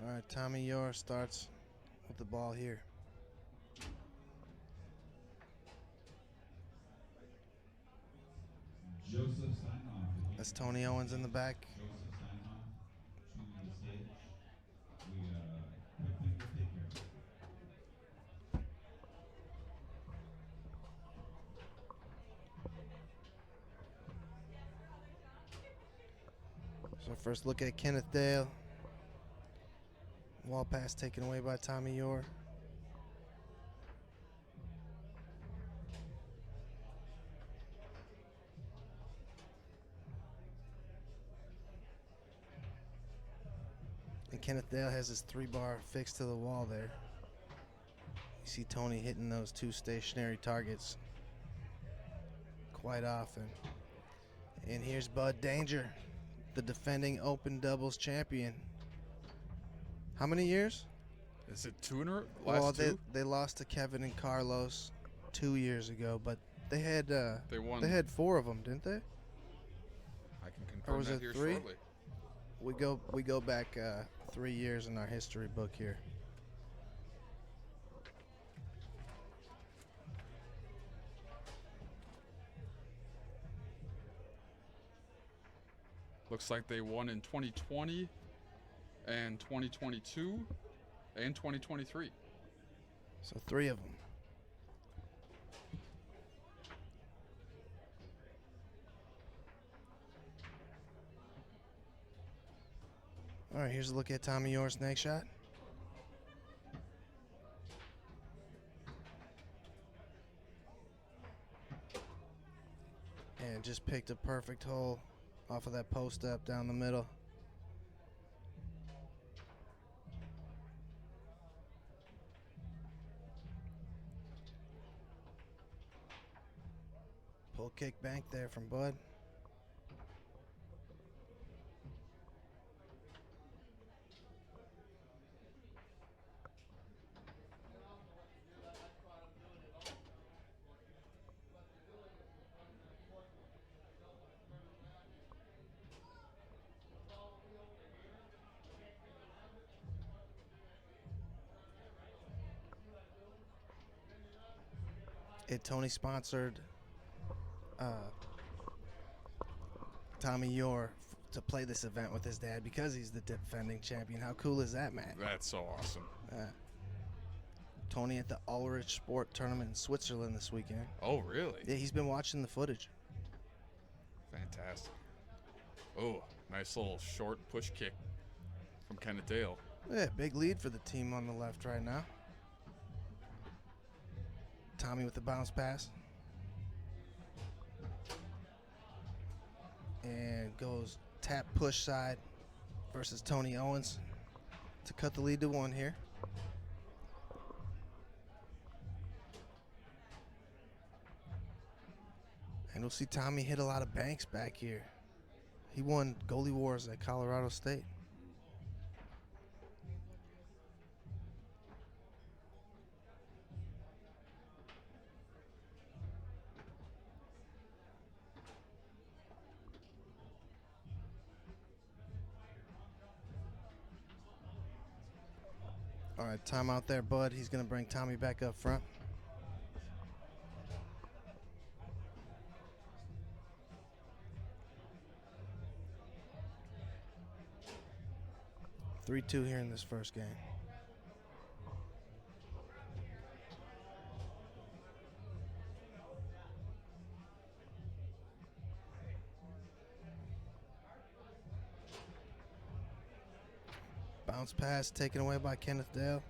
All right, Tommy Yore starts with the ball here. That's Tony Owens in the back. So first look at Kenneth Dale. Wall pass taken away by Tommy Yore. And Kenneth Dale has his 3-bar fixed to the wall there. You see Tony hitting those 2 stationary targets quite often. And here's Bud Danger, the defending open doubles champion. How many years? Is it two in a row? Last two? They lost to Kevin and Carlos 2 years ago, but they had They won. They had 4 of them, didn't they? I can Or confirm was that it here 3? shortly. We go back 3 years in our history book here. Looks like they won in 2020 and 2022 and 2023. So 3 of them. All right, here's a look at Tommy Yore's next shot. And just picked a perfect hole off of that post up down the middle. Pull kick bank there from Bud. Tony sponsored Tommy Yore to play this event with his dad because he's the defending champion. How cool is that, man? That's so awesome. Tony at the Ulrich Sport Tournament in Switzerland this weekend. Oh, really? Yeah, he's been watching the footage. Fantastic. Oh, nice little short push kick from Kenneth Dale. Yeah, big lead for the team on the left right now. Tommy with the bounce pass. And goes tap push side versus Tony Owens to cut the lead to 1 here. And we'll see Tommy hit a lot of banks back here. He won goalie wars at Colorado State. All right, timeout there, Bud. He's going to bring Tommy back up front. (3-2) here in this first game. Bounce pass taken away by Kenneth Dale.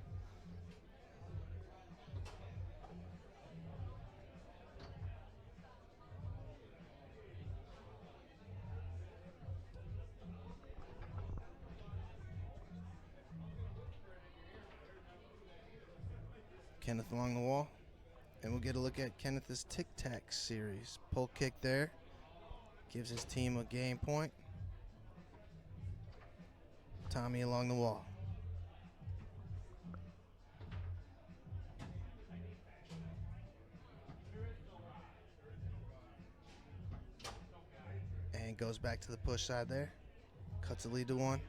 Kenneth along the wall. And we'll get a look at Kenneth's Tic Tac series. Pull kick there. Gives his team a game point. Tommy along the wall. And goes back to the push side there. Cuts the lead to 1.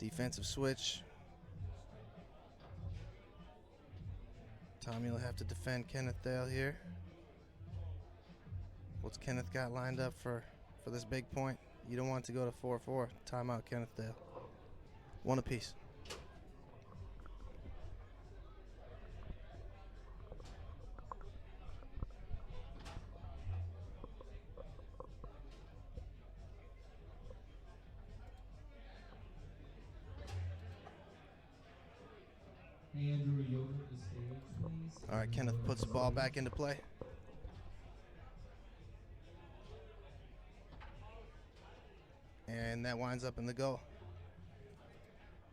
Defensive switch. Tommy will have to defend Kenneth Dale here. What's Kenneth got lined up for this big point? You don't want to go to 4-4. Timeout, Kenneth Dale. One apiece. Andrew, Yore to the stage, please. All right, Kenneth puts the ball back into play. And that winds up in the goal.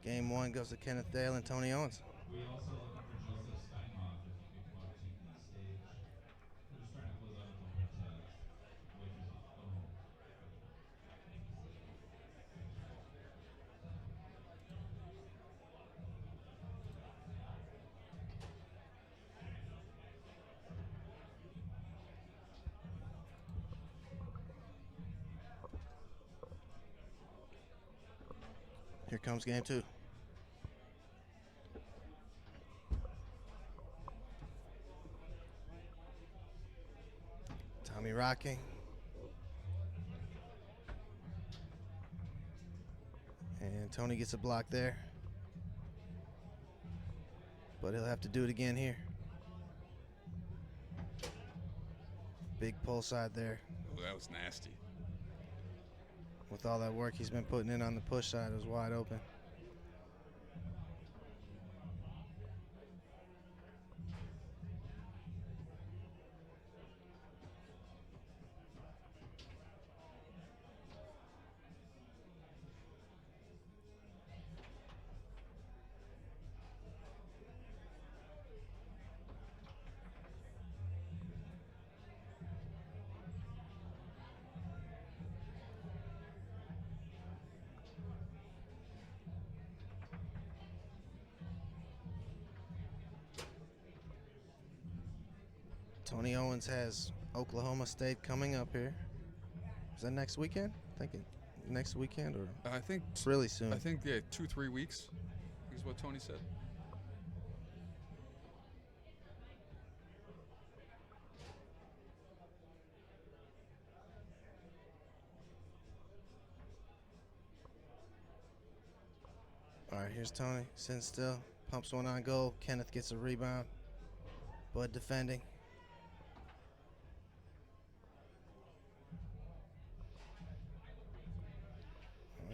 Game 1 goes to Kenneth Dale and Tony Owens. We also looking for Joseph Steinhoff, if you could come up to the stage. We're just trying to close out a moment waiters off. Go home. Here comes game 2. Tommy rocking. And Tony gets a block there. But he'll have to do it again here. Big pull side there. Oh, that was nasty. With all that work he's been putting in on the push side, it was wide open. Tony Owens has Oklahoma State coming up here. Is that next weekend? I think next weekend or I think really soon. I think 2-3 weeks is what Tony said. All right, here's Tony. Sitting still. Pumps one on goal. Kenneth gets a rebound. Bud defending.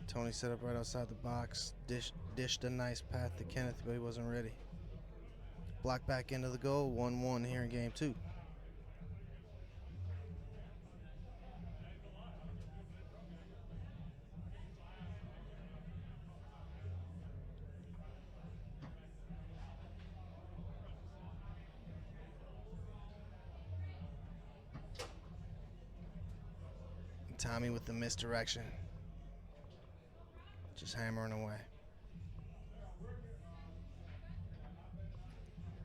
Tony set up right outside the box. Dished a nice path to Kenneth, but he wasn't ready. Block back into the goal. 1-1 here in game 2. Tommy with the misdirection. Just hammering away.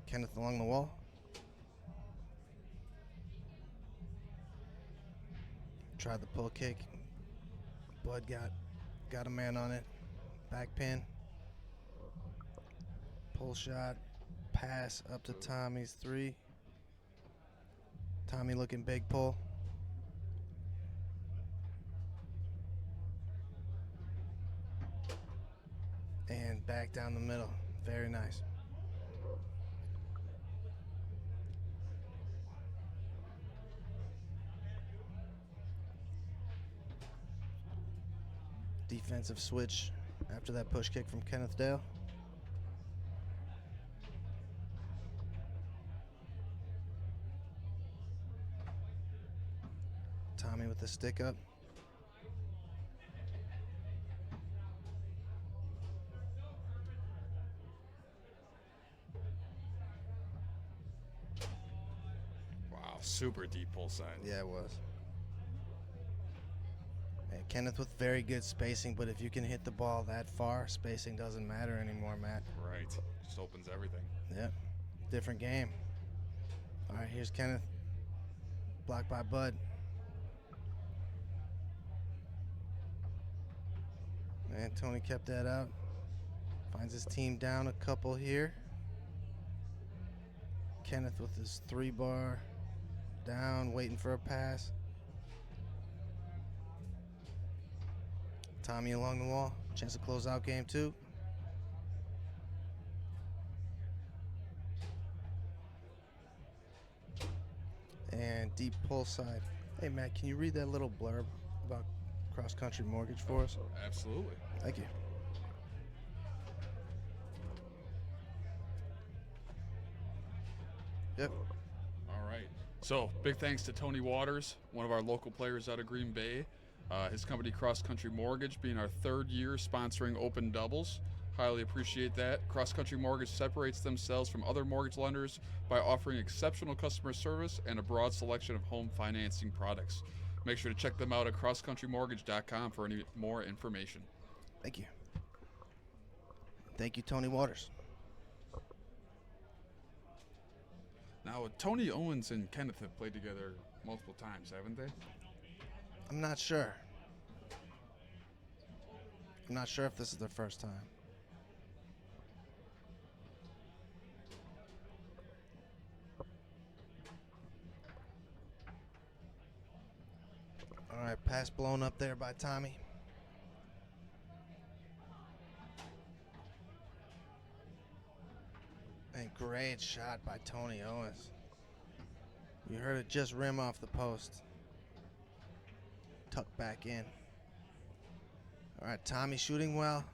Kenneth along the wall. Tried the pull kick. Bud got a man on it. Back pin. Pull shot. Pass up to Tommy's 3. Tommy looking big pull. And back down the middle. Very nice. Defensive switch after that push kick from Kenneth Dale. Tommy with the stick up. Super deep pull side. Yeah, it was. And Kenneth with very good spacing, but if you can hit the ball that far, spacing doesn't matter anymore, Matt. Right. Just opens everything. Yep. Different game. All right, here's Kenneth. Blocked by Bud. And Tony kept that out. Finds his team down a couple here. Kenneth with his 3-bar down, waiting for a pass. Tommy along the wall. Chance to close out game 2. And deep pull side. Hey, Matt, can you read that little blurb about cross-country mortgage for us? Absolutely. Thank you. Yep. All right. So, big thanks to Tony Waters, one of our local players out of Green Bay. His company, Cross Country Mortgage, being our 3rd year sponsoring open doubles. Highly appreciate that. Cross Country Mortgage separates themselves from other mortgage lenders by offering exceptional customer service and a broad selection of home financing products. Make sure to check them out at crosscountrymortgage.com for any more information. Thank you. Thank you, Tony Waters. Now, Tony Owens and Kenneth have played together multiple times, haven't they? I'm not sure. I'm not sure if this is their first time. All right, pass blown up there by Tommy. And great shot by Tony Owens. You heard it just rim off the post. Tucked back in. All right, Tommy shooting well.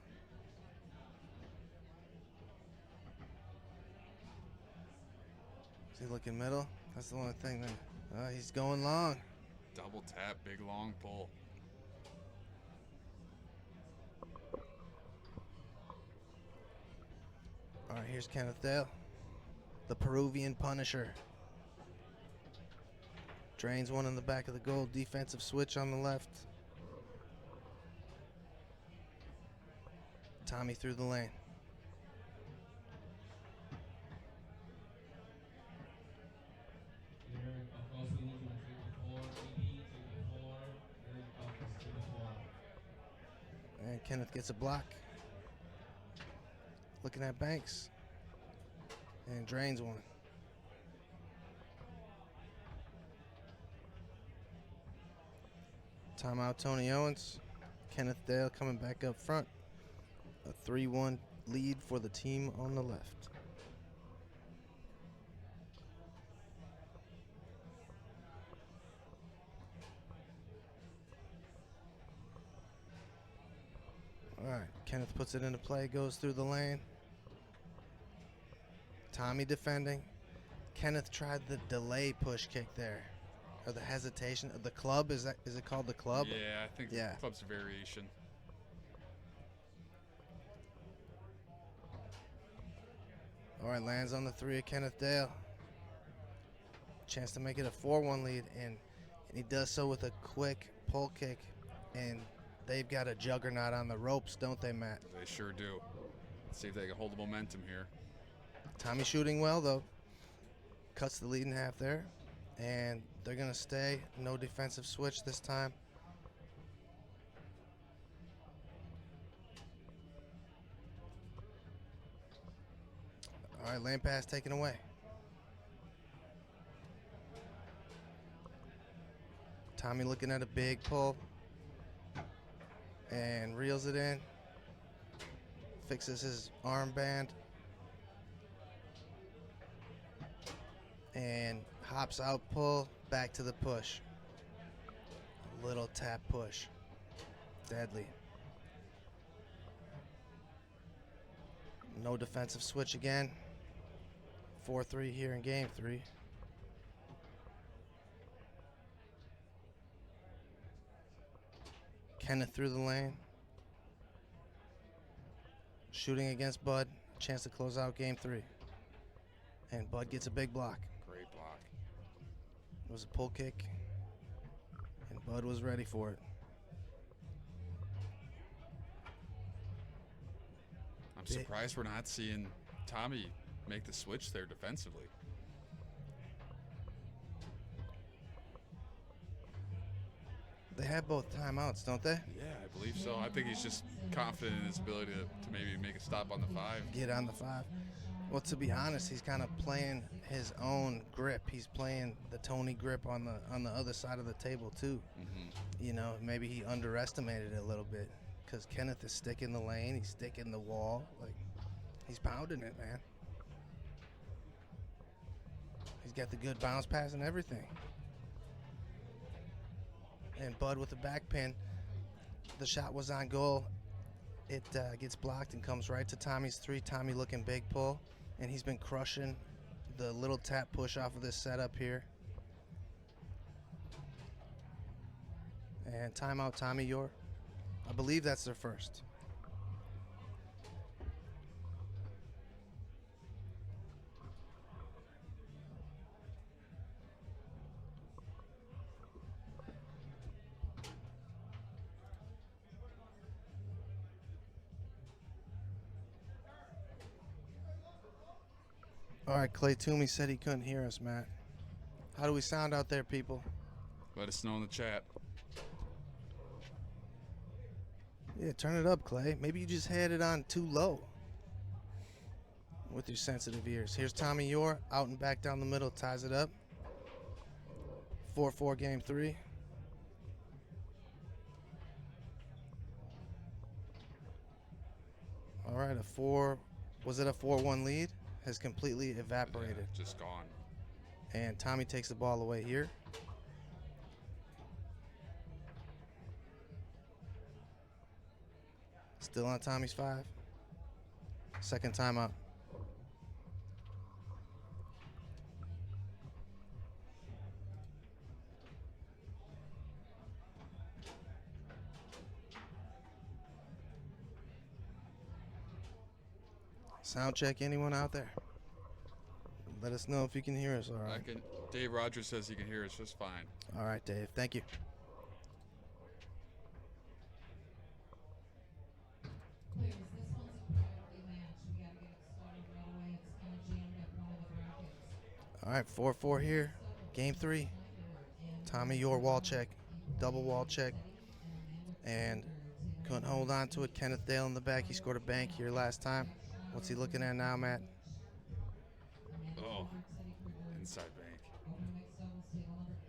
Is he looking middle? That's the only thing that he's going long. Double tap, big long pull. All right, here's Kenneth Dale, the Peruvian Punisher. Drains one in the back of the goal. Defensive switch on the left. Tommy through the lane. Here, also looking at take the 4, AB, take the 4, and take the 4. And Kenneth gets a block. Looking at Banks. And drains one. Timeout Tony Owens. Kenneth Dale coming back up front. A 3-1 lead for the team on the left. All right, Kenneth puts it into play, goes through the lane. Tommy defending. Kenneth tried the delay push kick there. Or the hesitation. The club, is it called the club? Yeah, I think Yeah. the club's a variation. All right, lands on the 3 of Kenneth Dale. Chance to make it a 4-1 lead, and he does so with a quick pull kick. And they've got a juggernaut on the ropes, don't they, Matt? They sure do. Let's see if they can hold the momentum here. Tommy shooting well, though. Cuts the lead in half there. And they're going to stay. No defensive switch this time. All right, lane pass taken away. Tommy looking at a big pull. And reels it in. Fixes his armband. And hops out, pull, back to the push. A little tap push. Deadly. No defensive switch again. 4-3 here in game 3. Kenneth through the lane. Shooting against Bud. Chance to close out game 3. And Bud gets a big block. Great block. It was a pull kick. And Bud was ready for it. I'm surprised we're not seeing Tommy make the switch there defensively. have both timeouts, don't they? Yeah, I believe so. I think he's just confident in his ability to maybe make a stop on the 5. Get on the 5. Well, to be honest, he's kind of playing his own grip. He's playing the Tony grip on the other side of the table too. You know, maybe he underestimated it a little bit because Kenneth is sticking the lane. He's sticking the wall. Like, he's pounding it, man. He's got the good bounce pass and everything. And Bud with the back pin. The shot was on goal. It gets blocked and comes right to Tommy's 3. Tommy looking big pull. And he's been crushing the little tap push off of this setup here. And timeout, Tommy Yore. I believe that's their first. All right, Clay Toomey said he couldn't hear us, Matt. How do we sound out there, people? Let us know in the chat. Yeah, turn it up, Clay. Maybe you just had it on too low with your sensitive ears. Here's Tommy Yore, out and back down the middle, ties it up. 4-4 game 3. All right, was it a 4-1 lead? Has completely evaporated. Yeah, just gone. And Tommy takes the ball away here. Still on Tommy's 5. Second timeout. Sound check, anyone out there? Let us know if you can hear us, all right? Dave Rogers says he can hear us just fine. All right, Dave. Thank you. Players, this one's a priority match. We gotta get it started right away. It's kind of jammed up one of the brackets. All right, 4-4 here. Game 3. Tommy Yore wall check. Double wall check. And couldn't hold on to it. Kenneth Dale in the back. He scored a bank here last time. What's he looking at now, Matt? Oh, inside bank. Open mixed doubles table number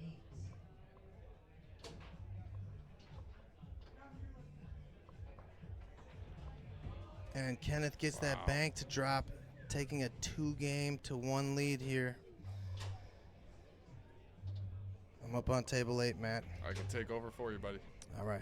8. And Kenneth gets that bank to drop, taking a 2-game to 1 lead here. I'm up on table 8, Matt. I can take over for you, buddy. All right.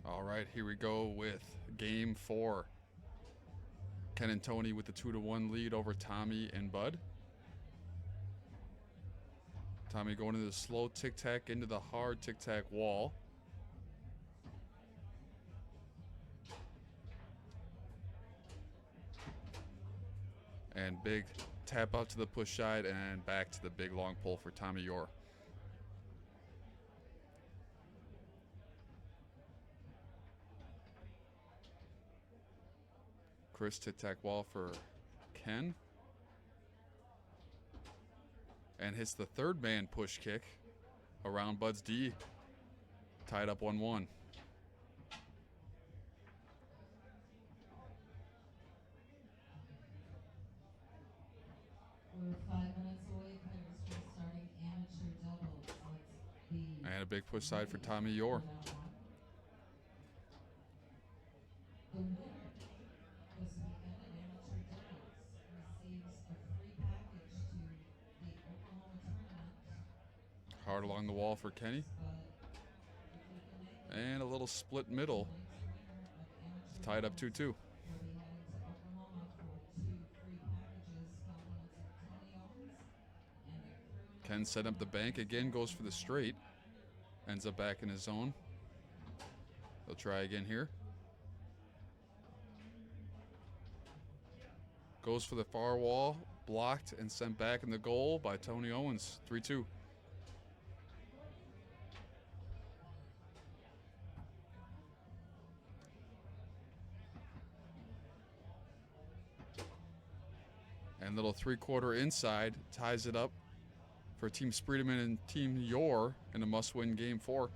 All right, here we go with game 4. Ken and Tony with the 2-1 lead over Tommy and Bud. Tommy going into the slow tic-tac into the hard tic-tac wall. And big tap out to the push side and back to the big long pull for Tommy Yore. Chris tic-tac wall for Ken. And hits the third man push kick around Bud's D. Tied up 1-1. We're 5 minutes away, players, from starting amateur doubles. Let's be And a big push side for Tommy Yore. for that one. The winner this weekend at amateur doubles receives a free package to the Oklahoma tournament. Hard along the wall for Kenny. But if we can make it, And a little split middle. tonight's winner of amateur Tied up doubles 2-2. will be heading to Oklahoma for 2 free packages, compliments of Tony Owens and the crew. Ken set up the bank again, goes for the straight. Ends up back in his zone. They'll try again here. Goes for the far wall. blocked and sent back in the goal by Tony Owens. 3-2. And little three-quarter inside ties it up for Team Spredeman and Team Yore in a must-win Game 4.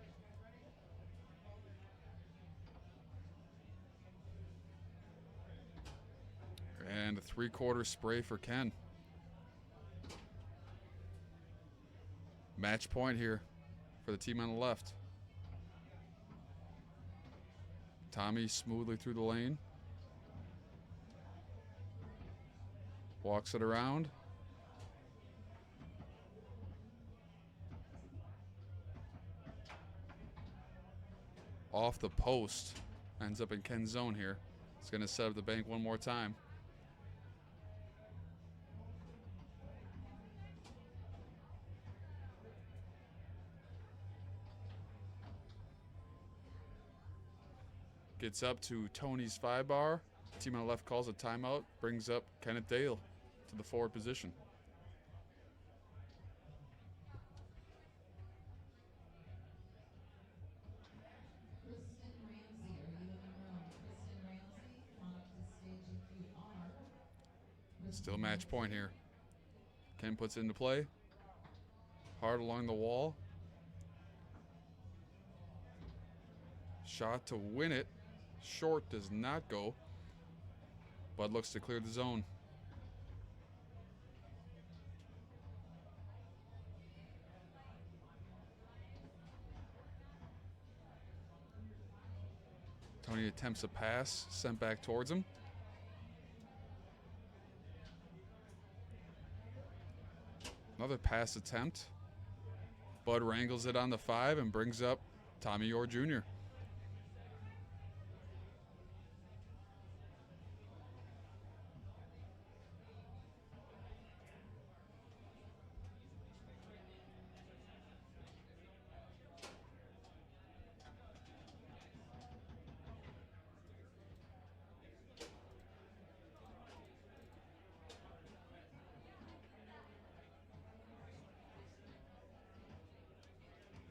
And a three-quarter spray for Ken. Match point here for the team on the left. Tommy smoothly through the lane. Walks it around. Off the post. Ends up in Ken's zone here. It's going to set up the bank one more time. Gets up to Tony's 5-bar. Team on the left calls a timeout. Brings up Kenneth Dale to the forward position. Kristen Ramsey, are you in the room? Kristen Ramsey, come on up to the stage if you are. Kristen Still match Ramsey. point here. Ken puts it into play. Hard along the wall. Shot to win it. Short does not go. Bud looks to clear the zone. Tony attempts a pass, sent back towards him. Another pass attempt. Bud wrangles it on the 5 and brings up Tommy Yore Jr.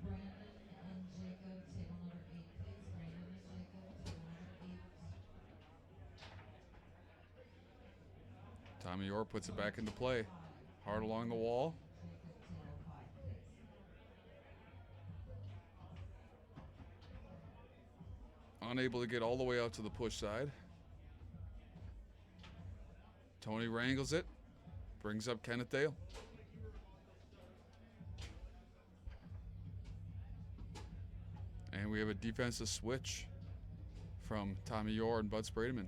Brandon and Jacob, table number 8, please. Brandon and Jacob, table number 8. Tommy Yore puts it back into play. Hard along the wall. Jacob, table 5, please. Unable to get all the way out to the push side. Tony wrangles it. Brings up Kenneth Dale. And we have a defensive switch from Tommy Yore and Bud Spredeman.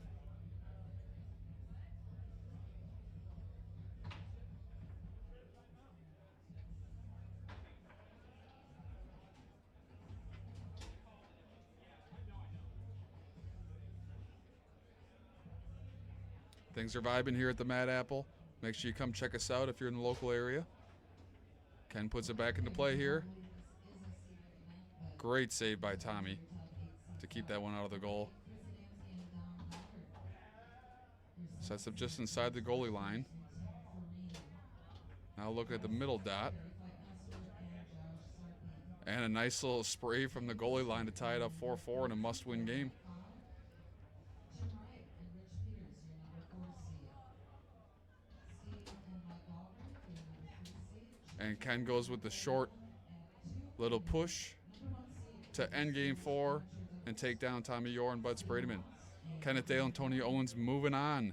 Things are vibing here at the Mad Apple. Make sure you come check us out if you're in the local area. Ken puts it back into play here. This is a seated event, but Great save by Tommy to keep that one out of the goal. Kristen Ramsey and Don Howard. Sets up just inside the goalie line. Now look at the middle dot. And a nice little spray from the goalie line to tie it up 4-4 in a must-win game. Jim Wright and Rich Peters, your number 4 seed. Steve and Mike Aldridge, your number 3 seed. And Ken goes with the short little push to end Game 4 and take down Tommy Yore and Bud Spredeman. Kenneth Dale and Tony Owens moving on.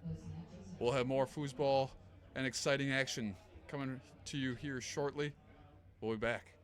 We'll have more foosball and exciting action coming to you here shortly. We'll be back.